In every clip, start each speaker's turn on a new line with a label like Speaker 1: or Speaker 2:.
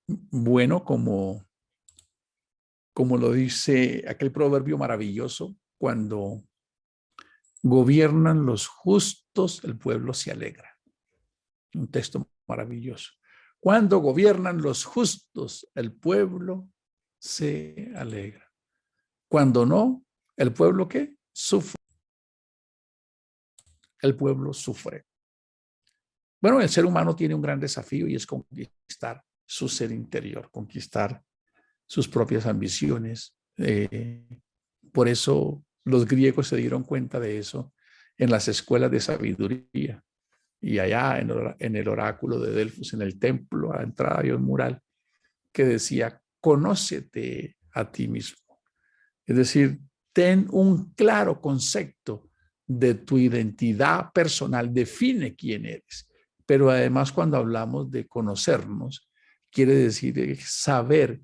Speaker 1: bueno como lo dice aquel proverbio maravilloso, cuando gobiernan los justos, el pueblo se alegra. Un texto maravilloso. Cuando gobiernan los justos, el pueblo se alegra. Cuando no, ¿el pueblo qué? Sufre. El pueblo sufre. Bueno, el ser humano tiene un gran desafío y es conquistar su ser interior, conquistar sus propias ambiciones. Por eso los griegos se dieron cuenta de eso en las escuelas de sabiduría. Y allá en el oráculo de Delfos, en el templo, a la entrada había un mural que decía, conócete a ti mismo. Es decir, ten un claro concepto de tu identidad personal, define quién eres. Pero además cuando hablamos de conocernos, quiere decir saber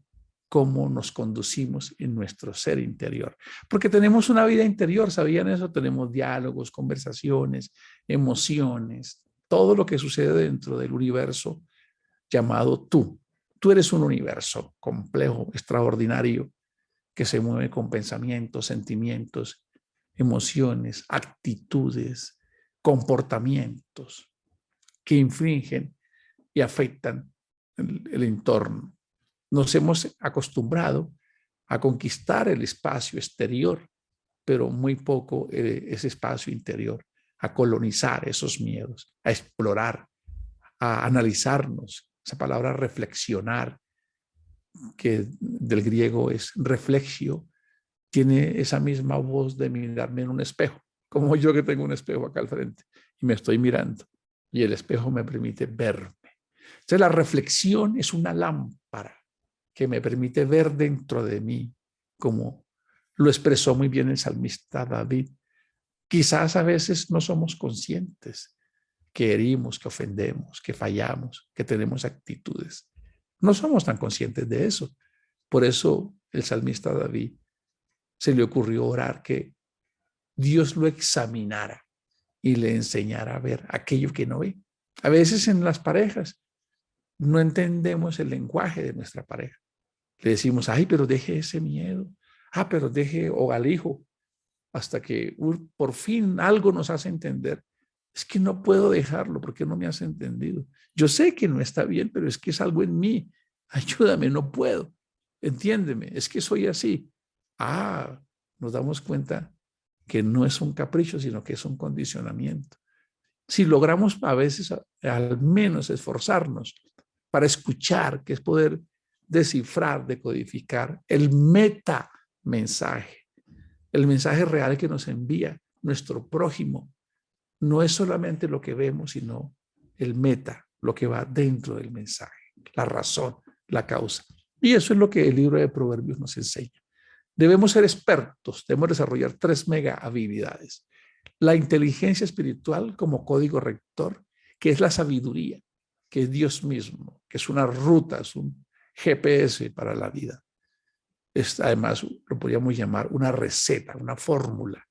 Speaker 1: cómo nos conducimos en nuestro ser interior. Porque tenemos una vida interior, ¿sabían eso? Tenemos diálogos, conversaciones, emociones, todo lo que sucede dentro del universo llamado tú. Tú eres un universo complejo, extraordinario, que se mueve con pensamientos, sentimientos, emociones, actitudes, comportamientos que infringen y afectan el entorno. Nos hemos acostumbrado a conquistar el espacio exterior, pero muy poco ese espacio interior, a colonizar esos miedos, a explorar, a analizarnos. Esa palabra reflexionar, que del griego es reflexio, tiene esa misma voz de mirarme en un espejo, como yo que tengo un espejo acá al frente y me estoy mirando y el espejo me permite verme. Entonces la reflexión es una lámpara que me permite ver dentro de mí, como lo expresó muy bien el salmista David. Quizás a veces no somos conscientes que herimos, que ofendemos, que fallamos, que tenemos actitudes. No somos tan conscientes de eso. Por eso el salmista David se le ocurrió orar que Dios lo examinara y le enseñara a ver aquello que no ve. A veces en las parejas no entendemos el lenguaje de nuestra pareja. Le decimos, ay, pero deje ese miedo. Ah, pero deje o al hijo, hasta que por fin algo nos hace entender. Es que no puedo dejarlo porque no me has entendido. Yo sé que no está bien, pero es que es algo en mí. Ayúdame, no puedo. Entiéndeme, es que soy así. Ah, nos damos cuenta que no es un capricho, sino que es un condicionamiento. Si logramos a veces al menos esforzarnos para escuchar, que es poder descifrar, decodificar el meta mensaje, el mensaje real que nos envía nuestro prójimo, no es solamente lo que vemos, sino el meta, lo que va dentro del mensaje, la razón, la causa. Y eso es lo que el libro de Proverbios nos enseña. Debemos ser expertos, debemos desarrollar 3 mega habilidades. La inteligencia espiritual como código rector, que es la sabiduría, que es Dios mismo, que es una ruta, es un GPS para la vida. Además, lo podríamos llamar una receta, una fórmula.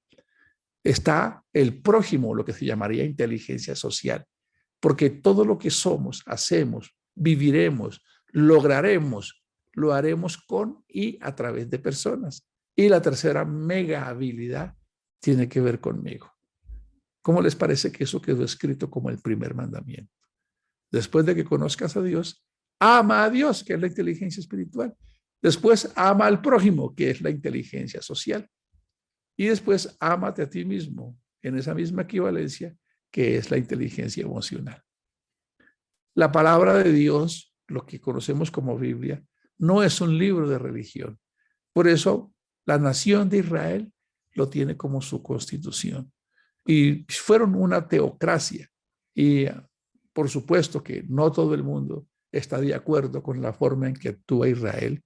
Speaker 1: Está el prójimo, lo que se llamaría inteligencia social, porque todo lo que somos, hacemos, viviremos, lograremos, lo haremos con y a través de personas. Y la tercera mega habilidad tiene que ver conmigo. ¿Cómo les parece que eso quedó escrito como el primer mandamiento? Después de que conozcas a Dios, ama a Dios, que es la inteligencia espiritual. Después ama al prójimo, que es la inteligencia social. Y después ámate a ti mismo, en esa misma equivalencia, que es la inteligencia emocional. La palabra de Dios, lo que conocemos como Biblia, no es un libro de religión. Por eso la nación de Israel lo tiene como su constitución. Y fueron una teocracia. Y por supuesto que no todo el mundo está de acuerdo con la forma en que actúa Israel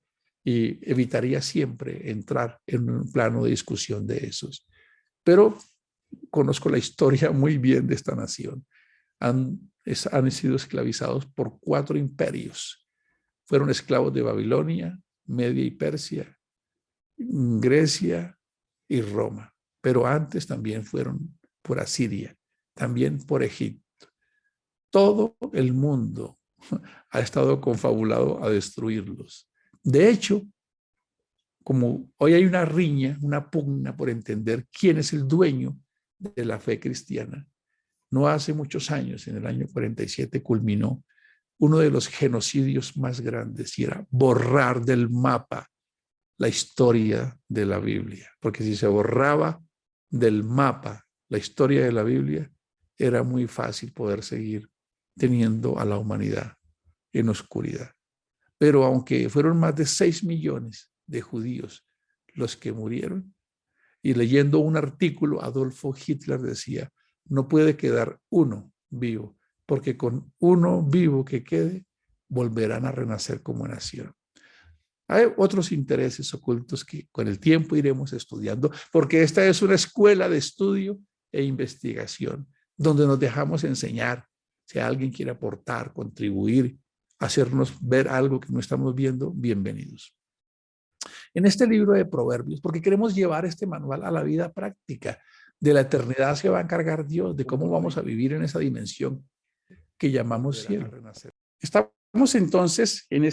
Speaker 1: y evitaría siempre entrar en un plano de discusión de esos. Pero conozco la historia muy bien de esta nación. Han sido esclavizados por 4 imperios. Fueron esclavos de Babilonia, Media y Persia, Grecia y Roma. Pero antes también fueron por Asiria, también por Egipto. Todo el mundo ha estado confabulado a destruirlos. De hecho, como hoy hay una riña, una pugna por entender quién es el dueño de la fe cristiana, no hace muchos años, en el año 47, culminó uno de los genocidios más grandes y era borrar del mapa la historia de la Biblia. Porque si se borraba del mapa la historia de la Biblia, era muy fácil poder seguir teniendo a la humanidad en oscuridad. Pero aunque fueron más de 6 millones de judíos los que murieron, y leyendo un artículo, Adolfo Hitler decía, no puede quedar uno vivo, porque con uno vivo que quede, volverán a renacer como nación. Hay otros intereses ocultos que con el tiempo iremos estudiando, porque esta es una escuela de estudio e investigación, donde nos dejamos enseñar. Si alguien quiere aportar, contribuir, hacernos ver algo que no estamos viendo, bienvenidos. En este libro de Proverbios, porque queremos llevar este manual a la vida práctica. De la eternidad se va a encargar Dios, de cómo vamos a vivir en esa dimensión que llamamos cielo. Estamos entonces en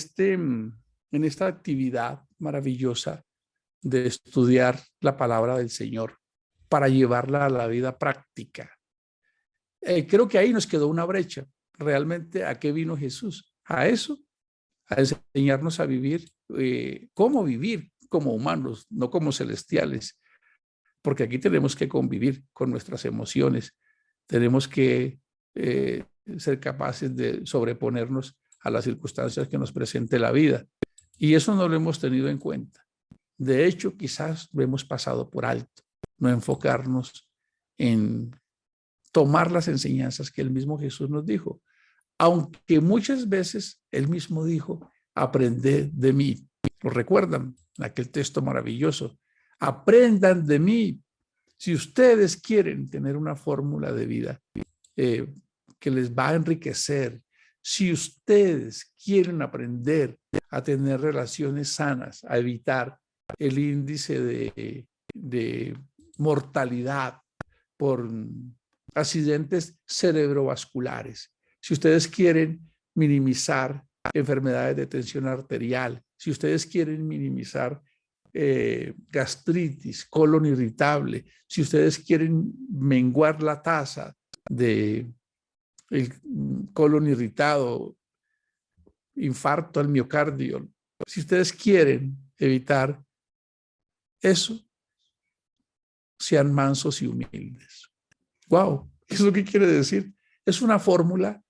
Speaker 1: esta actividad maravillosa de estudiar la palabra del Señor para llevarla a la vida práctica. Creo que ahí nos quedó una brecha. Realmente, ¿a qué vino Jesús? A eso, a enseñarnos a vivir, cómo vivir como humanos, no como celestiales, porque aquí tenemos que convivir con nuestras emociones, tenemos que ser capaces de sobreponernos a las circunstancias que nos presente la vida. Y eso no lo hemos tenido en cuenta. De hecho, quizás lo hemos pasado por alto, no enfocarnos en tomar las enseñanzas que el mismo Jesús nos dijo. Aunque muchas veces él mismo dijo, aprended de mí. ¿Lo recuerdan? Aquel texto maravilloso. Aprendan de mí. Si ustedes quieren tener una fórmula de vida que les va a enriquecer, si ustedes quieren aprender a tener relaciones sanas, a evitar el índice de mortalidad por accidentes cerebrovasculares, si ustedes quieren minimizar enfermedades de tensión arterial, si ustedes quieren minimizar gastritis, colon irritable, si ustedes quieren menguar la tasa de el colon irritado, infarto al miocardio, si ustedes quieren evitar eso, sean mansos y humildes. Wow, ¿eso qué quiere decir? Es una fórmula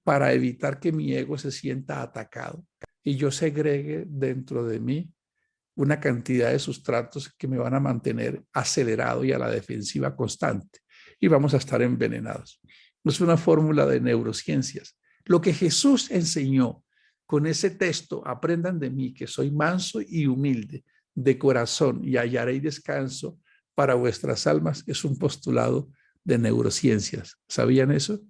Speaker 1: para evitar que mi ego se sienta atacado y yo segregue dentro de mí una cantidad de sustratos que me van a mantener acelerado y a la defensiva constante y vamos a estar envenenados. Es una fórmula de neurociencias. Lo que Jesús enseñó con ese texto, aprendan de mí que soy manso y humilde de corazón y hallaréis descanso para vuestras almas, es un postulado de neurociencias. ¿Sabían eso?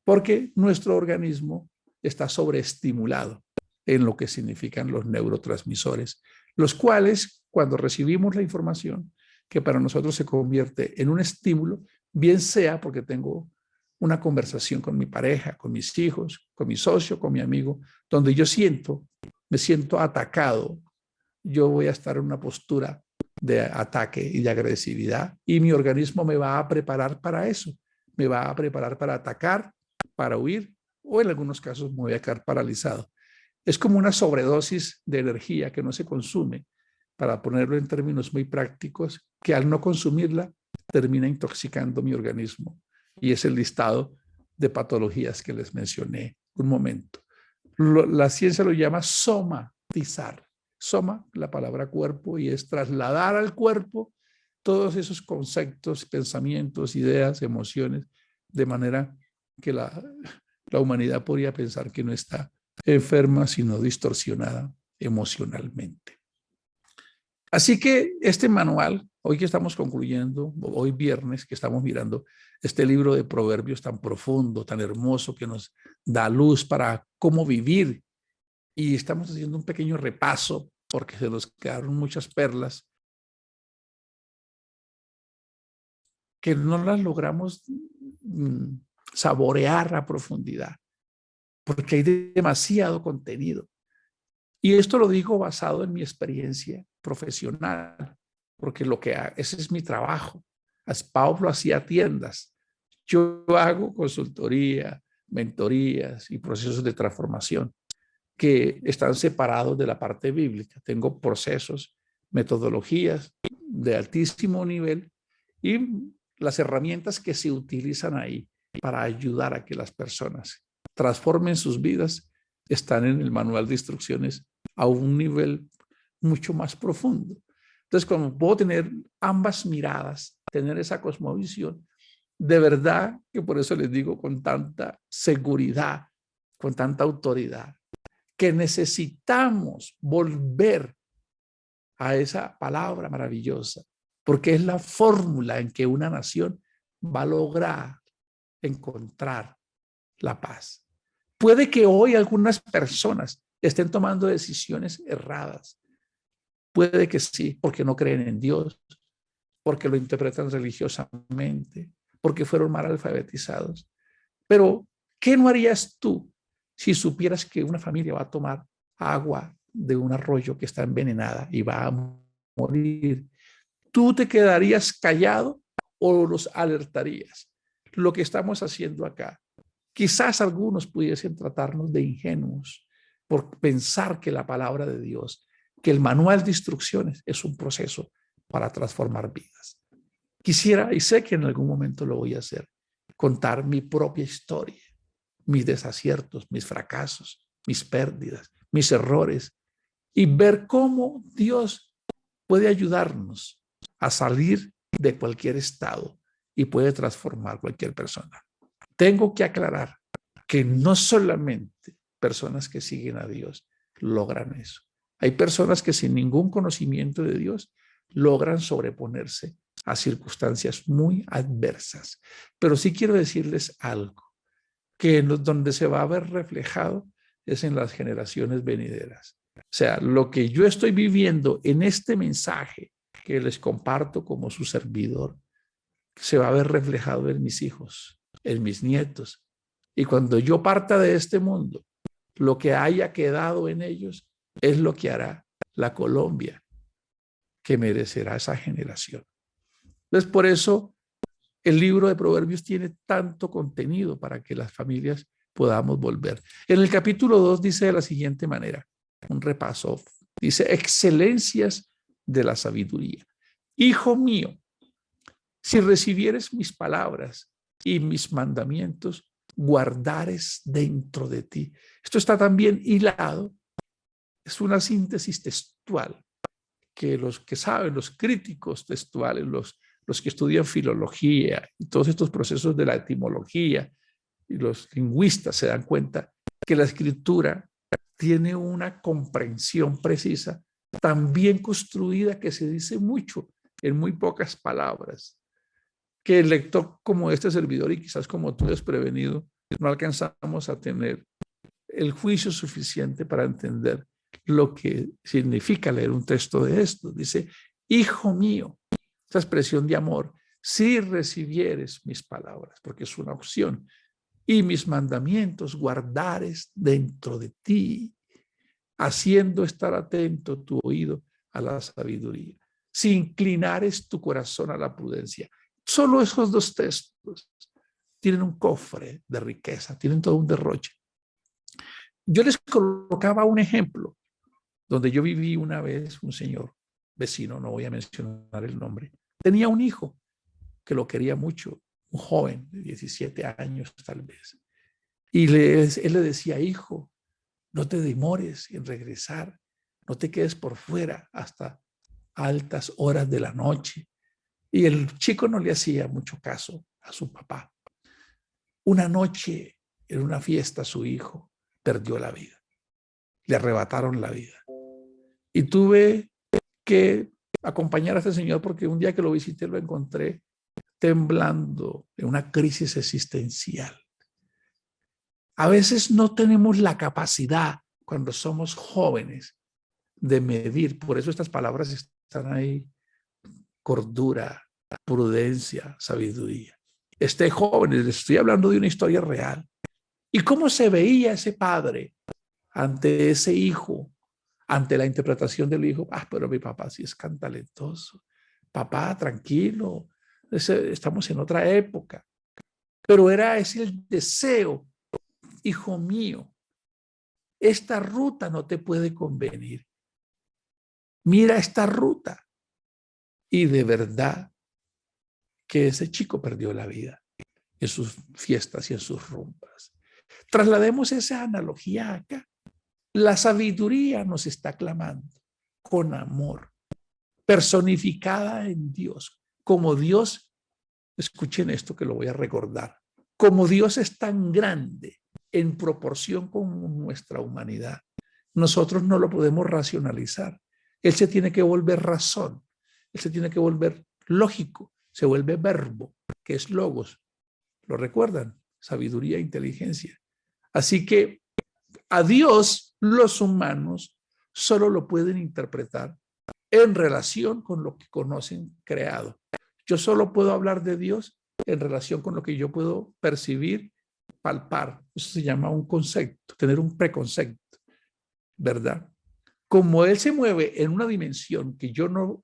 Speaker 1: Porque nuestro organismo está sobreestimulado en lo que significan los neurotransmisores, los cuales, cuando recibimos la información, que para nosotros se convierte en un estímulo, bien sea porque tengo una conversación con mi pareja, con mis hijos, con mi socio, con mi amigo, donde yo me siento atacado, yo voy a estar en una postura de ataque y de agresividad y mi organismo me va a preparar para eso, me va a preparar para atacar, para huir o en algunos casos me voy a quedar paralizado. Es como una sobredosis de energía que no se consume, para ponerlo en términos muy prácticos, que al no consumirla termina intoxicando mi organismo. Y es el listado de patologías que les mencioné un momento. La ciencia lo llama somatizar. Soma, la palabra cuerpo, y es trasladar al cuerpo todos esos conceptos, pensamientos, ideas, emociones, de manera que la humanidad podría pensar que no está enferma, sino distorsionada emocionalmente. Así que este manual, hoy que estamos concluyendo, hoy viernes que estamos mirando este libro de Proverbios tan profundo, tan hermoso, que nos da luz para cómo vivir, y estamos haciendo un pequeño repaso porque se nos quedaron muchas perlas que no las logramos saborear a profundidad. porque hay demasiado contenido. Y esto lo digo basado en mi experiencia profesional, porque ese es mi trabajo. Pablo hacía tiendas. Yo hago consultoría, mentorías y procesos de transformación que están separados de la parte bíblica. Tengo procesos, metodologías de altísimo nivel y las herramientas que se utilizan ahí para ayudar a que las personas transformen sus vidas están en el manual de instrucciones a un nivel mucho más profundo. Entonces, como puedo tener ambas miradas, tener esa cosmovisión, de verdad que por eso les digo con tanta seguridad, con tanta autoridad, que necesitamos volver a esa palabra maravillosa, porque es la fórmula en que una nación va a lograr encontrar la paz. Puede que hoy algunas personas estén tomando decisiones erradas. Puede que sí, porque no creen en Dios, porque lo interpretan religiosamente, porque fueron mal alfabetizados. Pero, ¿qué no harías tú si supieras que una familia va a tomar agua de un arroyo que está envenenada y va a morir? ¿Tú te quedarías callado o los alertarías? Lo que estamos haciendo acá. Quizás algunos pudiesen tratarnos de ingenuos por pensar que la palabra de Dios, que el manual de instrucciones es un proceso para transformar vidas. Quisiera, y sé que en algún momento lo voy a hacer, contar mi propia historia, mis desaciertos, mis fracasos, mis pérdidas, mis errores, y ver cómo Dios puede ayudarnos a salir de cualquier estado y puede transformar cualquier persona. Tengo que aclarar que no solamente personas que siguen a Dios logran eso. Hay personas que sin ningún conocimiento de Dios logran sobreponerse a circunstancias muy adversas. Pero sí quiero decirles algo, que donde se va a ver reflejado es en las generaciones venideras. O sea, lo que yo estoy viviendo en este mensaje que les comparto como su servidor, se va a ver reflejado en mis hijos, en mis nietos. Y cuando yo parta de este mundo, lo que haya quedado en ellos es lo que hará la Colombia que merecerá esa generación. Entonces, por eso el libro de Proverbios tiene tanto contenido para que las familias podamos volver. En el capítulo 2 dice de la siguiente manera, un repaso, dice, excelencias de la sabiduría. Hijo mío, si recibieres mis palabras y mis mandamientos, guardares dentro de ti. Esto está también hilado, es una síntesis textual que los que saben, los críticos textuales, los que estudian filología y todos estos procesos de la etimología y los lingüistas se dan cuenta que la escritura tiene una comprensión precisa, tan bien construida que se dice mucho en muy pocas palabras, que el lector como este servidor y quizás como tú desprevenido, no alcanzamos a tener el juicio suficiente para entender lo que significa leer un texto de esto. Dice, hijo mío, esta expresión de amor, si recibieres mis palabras, porque es una opción, y mis mandamientos guardares dentro de ti, haciendo estar atento tu oído a la sabiduría, si inclinares tu corazón a la prudencia. Solo esos dos textos tienen un cofre de riqueza, tienen todo un derroche. Yo les colocaba un ejemplo donde yo viví una vez, un señor vecino, no voy a mencionar el nombre, tenía un hijo que lo quería mucho, un joven de 17 años tal vez. Y él le decía, hijo, no te demores en regresar, no te quedes por fuera hasta altas horas de la noche. Y el chico no le hacía mucho caso a su papá. Una noche en una fiesta su hijo perdió la vida, le arrebataron la vida. Y tuve que acompañar a este señor porque un día que lo visité lo encontré temblando en una crisis existencial. A veces no tenemos la capacidad cuando somos jóvenes de medir, por eso estas palabras están ahí, cordura, prudencia, sabiduría. Este joven, les estoy hablando de una historia real, ¿Y cómo se veía ese padre ante ese hijo, ante la interpretación del hijo? Ah, pero mi papá sí es cantalentoso. Papá, tranquilo, estamos en otra época. Pero era ese el deseo, hijo mío, esta ruta no te puede convenir. Mira esta ruta. Y de verdad que ese chico perdió la vida en sus fiestas y en sus rumbas. Traslademos esa analogía acá. La sabiduría nos está clamando con amor, personificada en Dios. Como Dios, escuchen esto que lo voy a recordar, como Dios es tan grande en proporción con nuestra humanidad, nosotros no lo podemos racionalizar. Él se tiene que volver razón, él se tiene que volver lógico, se vuelve verbo, que es logos. ¿Lo recuerdan? Sabiduría e inteligencia. Así que a Dios los humanos solo lo pueden interpretar en relación con lo que conocen creado. Yo solo puedo hablar de Dios en relación con lo que yo puedo percibir, palpar. Eso se llama un concepto, tener un preconcepto, ¿verdad? Como Él se mueve en una dimensión que yo no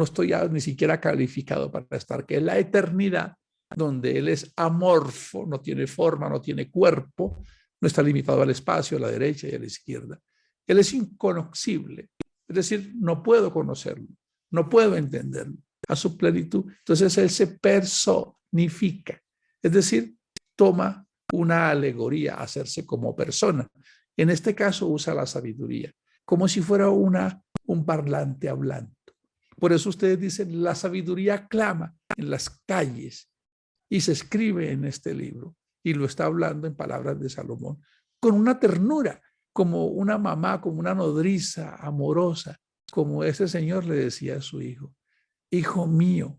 Speaker 1: estoy ni siquiera calificado para estar, que es la eternidad, donde Él es amorfo, no tiene forma, no tiene cuerpo, no está limitado al espacio, a la derecha y a la izquierda. Él es inconocible, es decir, no puedo conocerlo, no puedo entenderlo a su plenitud. Entonces Él se personifica, es decir, toma una alegoría, hacerse como persona. En este caso usa la sabiduría, como si fuera un parlante hablando. Por eso ustedes dicen, la sabiduría clama en las calles y se escribe en este libro y lo está hablando en palabras de Salomón, con una ternura, como una mamá, como una nodriza amorosa, como ese señor le decía a su hijo, hijo mío,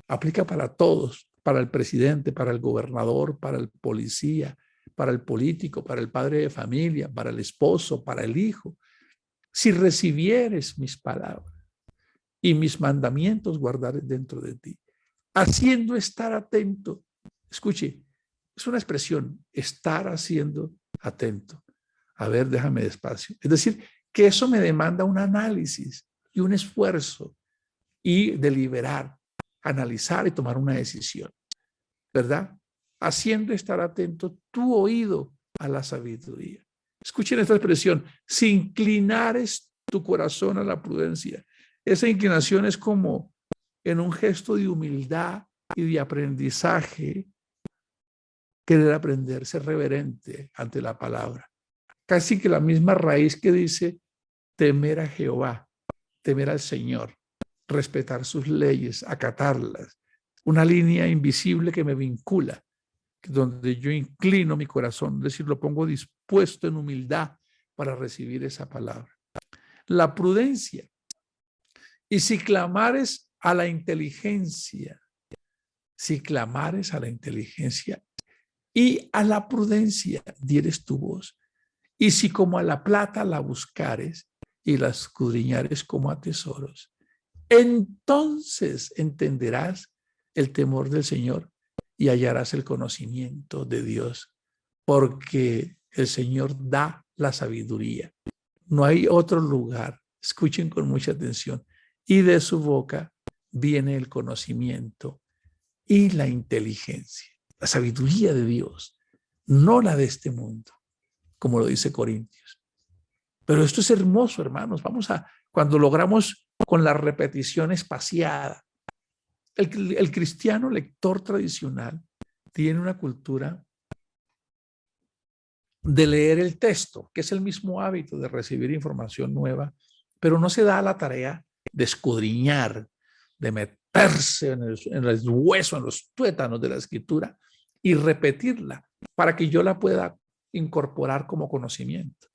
Speaker 1: aplica para todos, para el presidente, para el gobernador, para el policía, para el político, para el padre de familia, para el esposo, para el hijo. Si recibieres mis palabras y mis mandamientos guardares dentro de ti, haciendo estar atento. Escuche, es una expresión, estar haciendo atento. A ver, déjame despacio. Es decir, que eso me demanda un análisis y un esfuerzo y deliberar, analizar y tomar una decisión, ¿verdad? Haciendo estar atento tu oído a la sabiduría. Escuchen esta expresión, si inclinares tu corazón a la prudencia. Esa inclinación es como en un gesto de humildad y de aprendizaje, querer aprender, ser reverente ante la palabra. Casi que la misma raíz que dice temer a Jehová, temer al Señor, respetar sus leyes, acatarlas. Una línea invisible que me vincula, donde yo inclino mi corazón, es decir, lo pongo dispuesto en humildad para recibir esa palabra. La prudencia. Y si clamares a la inteligencia, si clamares a la inteligencia y a la prudencia dieres tu voz, y si como a la plata la buscares y la escudriñares como a tesoros, entonces entenderás el temor del Señor y hallarás el conocimiento de Dios, porque el Señor da la sabiduría. No hay otro lugar, escuchen con mucha atención, y de su boca viene el conocimiento y la inteligencia, la sabiduría de Dios, no la de este mundo, como lo dice Corintios. Pero esto es hermoso, hermanos. Cuando logramos con la repetición espaciada, el cristiano lector tradicional tiene una cultura de leer el texto, que es el mismo hábito de recibir información nueva, pero no se da la tarea de escudriñar, de meterse en el hueso, en los tuétanos de la escritura y repetirla para que yo la pueda incorporar como conocimiento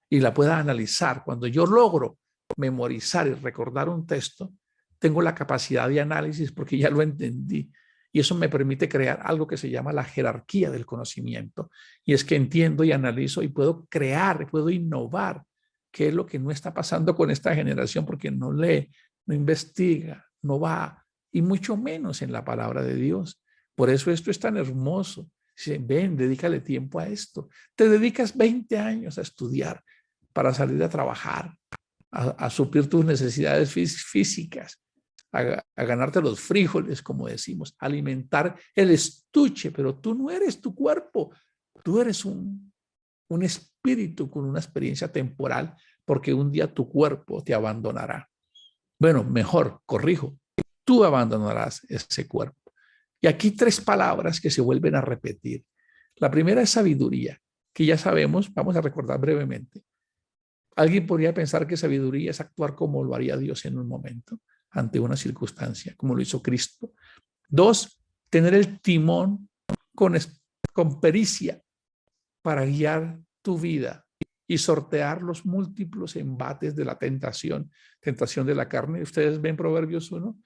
Speaker 1: y la pueda analizar. Cuando yo logro memorizar y recordar un texto, tengo la capacidad de análisis porque ya lo entendí. Y eso me permite crear algo que se llama la jerarquía del conocimiento. Y es que entiendo y analizo y puedo crear, puedo innovar, qué es lo que no está pasando con esta generación porque no lee, no investiga, no va, y mucho menos en la palabra de Dios. Por eso esto es tan hermoso. Dice, ven, dedícale tiempo a esto. Te dedicas 20 años a estudiar para salir a trabajar, a suplir tus necesidades físicas, a ganarte los frijoles, como decimos, alimentar el estuche, pero tú no eres tu cuerpo, tú eres un espíritu con una experiencia temporal, porque un día tu cuerpo te abandonará. Bueno, mejor, corrijo, tú abandonarás ese cuerpo. Y aquí 3 palabras que se vuelven a repetir. La primera es sabiduría, que ya sabemos, vamos a recordar brevemente. Alguien podría pensar que sabiduría es actuar como lo haría Dios en un momento, ante una circunstancia, como lo hizo Cristo. 2, tener el timón con pericia para guiar tu vida y sortear los múltiples embates de la tentación de la carne. Ustedes ven Proverbios 1.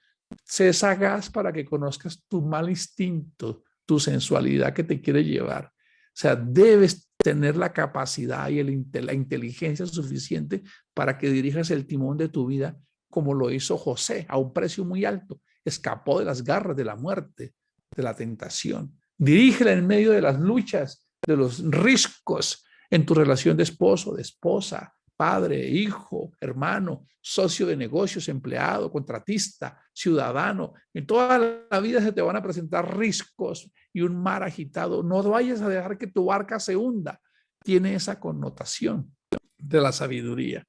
Speaker 1: Sé sagaz para que conozcas tu mal instinto, tu sensualidad que te quiere llevar. O sea, debes tener la capacidad y la inteligencia suficiente para que dirijas el timón de tu vida como lo hizo José a un precio muy alto. Escapó de las garras de la muerte, de la tentación. Dirígela en medio de las luchas, de los riscos en tu relación de esposo, de esposa, padre, hijo, hermano, socio de negocios, empleado, contratista, ciudadano. En toda la vida se te van a presentar riscos y un mar agitado. No vayas a dejar que tu barca se hunda. Tiene esa connotación de la sabiduría.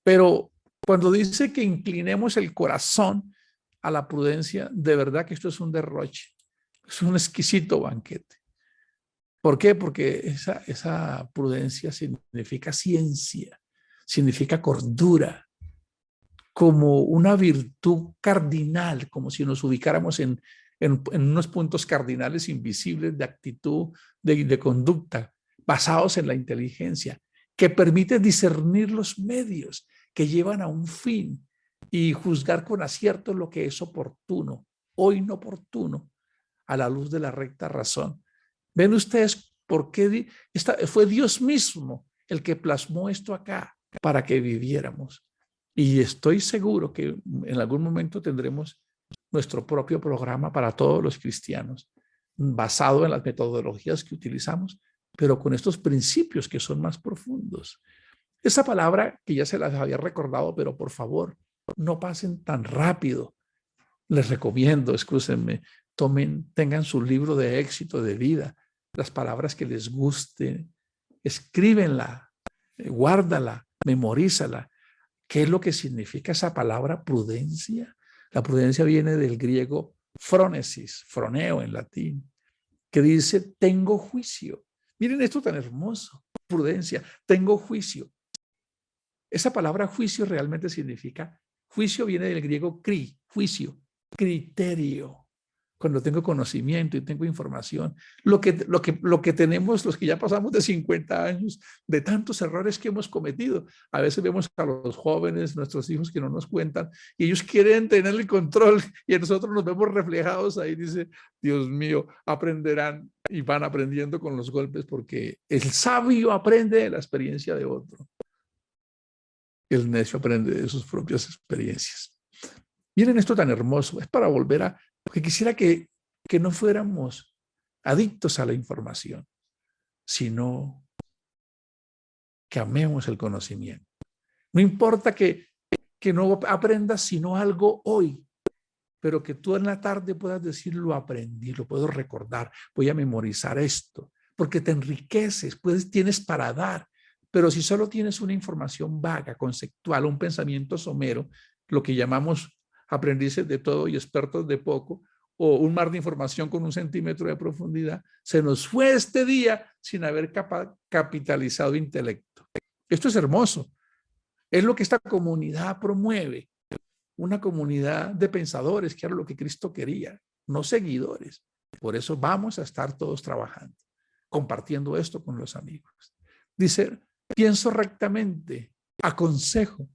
Speaker 1: Pero cuando dice que inclinemos el corazón a la prudencia, de verdad que esto es un derroche. Es un exquisito banquete. ¿Por qué? Porque esa prudencia significa ciencia, significa cordura, como una virtud cardinal, como si nos ubicáramos en unos puntos cardinales invisibles de actitud, de conducta, basados en la inteligencia, que permite discernir los medios que llevan a un fin y juzgar con acierto lo que es oportuno o inoportuno a la luz de la recta razón. ¿Ven ustedes por qué fue Dios mismo el que plasmó esto acá para que viviéramos? Y estoy seguro que en algún momento tendremos nuestro propio programa para todos los cristianos, basado en las metodologías que utilizamos, pero con estos principios que son más profundos. Esa palabra que ya se las había recordado, pero por favor, no pasen tan rápido. Les recomiendo, escúsenme, tengan su libro de éxito de vida, las palabras que les gusten, escríbenla, guárdala, memorízala. ¿Qué es lo que significa esa palabra prudencia? La prudencia viene del griego phronesis, froneo en latín, que dice tengo juicio. Miren esto tan hermoso, prudencia, tengo juicio. Esa palabra juicio realmente significa, juicio viene del griego juicio, criterio. Cuando tengo conocimiento y tengo información, lo que tenemos los que ya pasamos de 50 años, de tantos errores que hemos cometido. A veces vemos a los jóvenes, nuestros hijos que no nos cuentan, y ellos quieren tener el control, y nosotros nos vemos reflejados ahí, dice, Dios mío, aprenderán y van aprendiendo con los golpes, porque el sabio aprende de la experiencia de otro. El necio aprende de sus propias experiencias. Miren esto tan hermoso, es para volver a, porque quisiera que no fuéramos adictos a la información, sino que amemos el conocimiento. No importa que no aprendas sino algo hoy, pero que tú en la tarde puedas decir, lo aprendí, lo puedo recordar, voy a memorizar esto, porque te enriqueces, tienes para dar. Pero si solo tienes una información vaga, conceptual, un pensamiento somero, lo que llamamos aprendices de todo y expertos de poco, o un mar de información con 1 centímetro de profundidad, se nos fue este día sin haber capitalizado intelecto. Esto es hermoso. Es lo que esta comunidad promueve. Una comunidad de pensadores, que era lo que Cristo quería, no seguidores. Por eso vamos a estar todos trabajando, compartiendo esto con los amigos. Dice, pienso rectamente, aconsejo.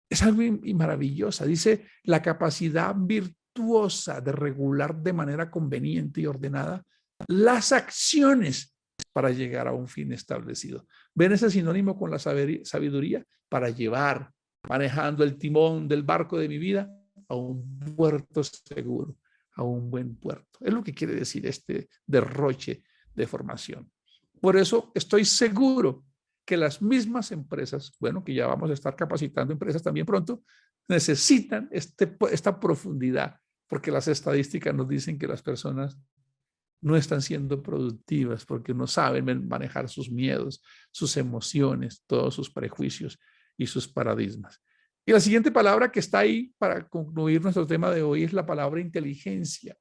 Speaker 1: Es algo maravilloso. Dice, la capacidad virtuosa de regular de manera conveniente y ordenada las acciones para llegar a un fin establecido. ¿Ven ese sinónimo con la sabiduría? Para llevar, manejando el timón del barco de mi vida a un puerto seguro, a un buen puerto. Es lo que quiere decir este derroche de formación. Por eso estoy seguro que las mismas empresas, bueno, que ya vamos a estar capacitando empresas también pronto, necesitan esta profundidad, porque las estadísticas nos dicen que las personas no están siendo productivas porque no saben manejar sus miedos, sus emociones, todos sus prejuicios y sus paradigmas. Y la siguiente palabra que está ahí para concluir nuestro tema de hoy es la palabra inteligencia,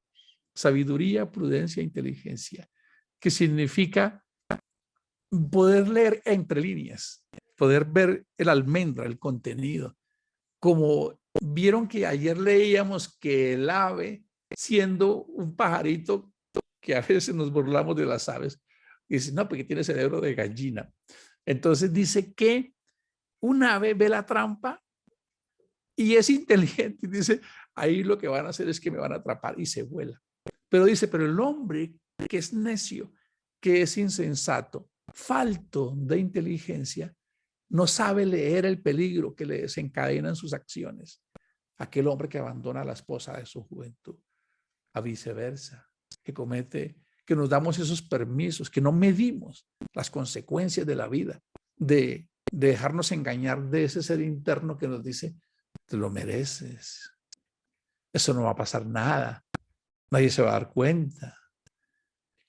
Speaker 1: sabiduría, prudencia, inteligencia, que significa poder leer entre líneas, poder ver el almendra, el contenido. Como vieron que ayer leíamos que el ave, siendo un pajarito, que a veces nos burlamos de las aves, y dice, no, porque tiene cerebro de gallina. Entonces dice que un ave ve la trampa y es inteligente, y dice, ahí lo que van a hacer es que me van a atrapar, y se vuela. Pero dice, pero el hombre que es necio, que es insensato, falto de inteligencia, no sabe leer el peligro que le desencadenan sus acciones. Aquel hombre que abandona a la esposa de su juventud, a viceversa, que nos damos esos permisos, que no medimos las consecuencias de la vida, de dejarnos engañar de ese ser interno que nos dice, te lo mereces, eso no va a pasar nada, nadie se va a dar cuenta.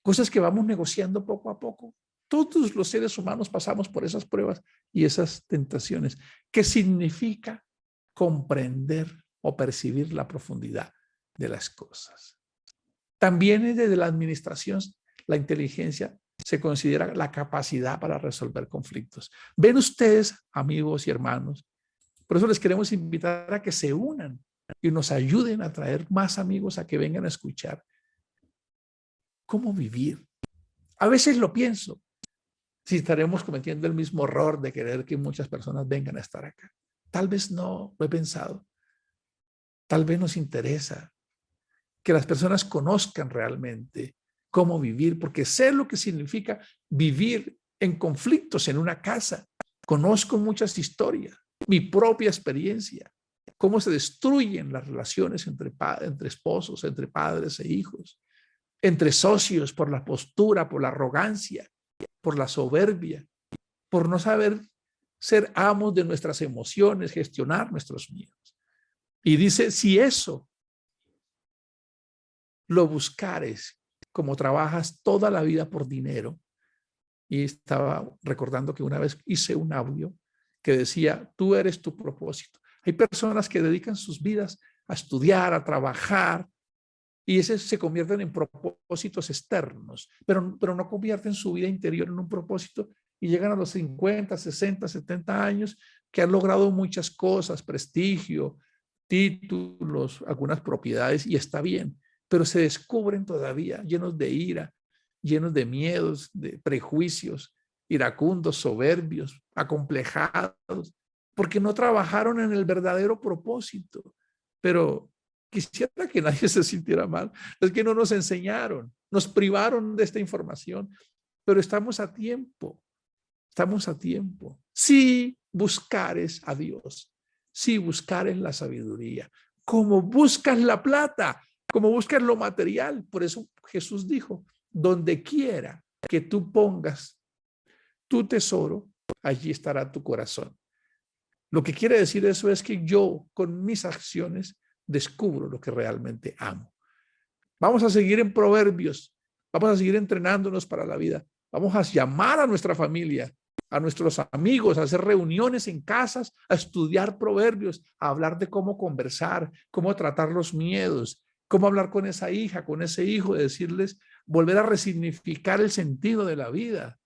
Speaker 1: Cosas que vamos negociando poco a poco. Todos los seres humanos pasamos por esas pruebas y esas tentaciones. ¿Qué significa comprender o percibir la profundidad de las cosas? También desde la administración, la inteligencia se considera la capacidad para resolver conflictos. Ven ustedes, amigos y hermanos, por eso les queremos invitar a que se unan y nos ayuden a traer más amigos a que vengan a escuchar cómo vivir. A veces lo pienso, si estaremos cometiendo el mismo error de querer que muchas personas vengan a estar acá. Tal vez no, lo he pensado. Tal vez nos interesa que las personas conozcan realmente cómo vivir, porque sé lo que significa vivir en conflictos en una casa. Conozco muchas historias, mi propia experiencia, cómo se destruyen las relaciones entre esposos, entre padres e hijos, entre socios por la postura, por la arrogancia, por la soberbia, por no saber ser amos de nuestras emociones, gestionar nuestros miedos. Y dice, si eso lo buscares, como trabajas toda la vida por dinero, y estaba recordando que una vez hice un audio que decía, tú eres tu propósito. Hay personas que dedican sus vidas a estudiar, a trabajar, y ese se convierten en propósitos externos, pero no convierten su vida interior en un propósito y llegan a los 50, 60, 70 años que han logrado muchas cosas, prestigio, títulos, algunas propiedades, y está bien, pero se descubren todavía llenos de ira, llenos de miedos, de prejuicios, iracundos, soberbios, acomplejados, porque no trabajaron en el verdadero propósito. Pero quisiera que nadie se sintiera mal. Es que no nos enseñaron, nos privaron de esta información, pero estamos a tiempo. Estamos a tiempo. Si buscares a Dios, si buscares la sabiduría, como buscas la plata, como buscas lo material. Por eso Jesús dijo, donde quiera que tú pongas tu tesoro, allí estará tu corazón. Lo que quiere decir eso es que yo con mis acciones descubro lo que realmente amo. Vamos a seguir en Proverbios, vamos a seguir entrenándonos para la vida, vamos a llamar a nuestra familia, a nuestros amigos, a hacer reuniones en casas, a estudiar Proverbios, a hablar de cómo conversar, cómo tratar los miedos, cómo hablar con esa hija, con ese hijo, de decirles, volver a resignificar el sentido de la vida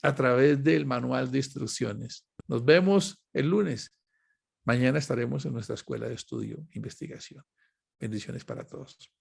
Speaker 1: a través del manual de instrucciones. Nos vemos el lunes. Mañana estaremos en nuestra escuela de estudio e investigación. Bendiciones para todos.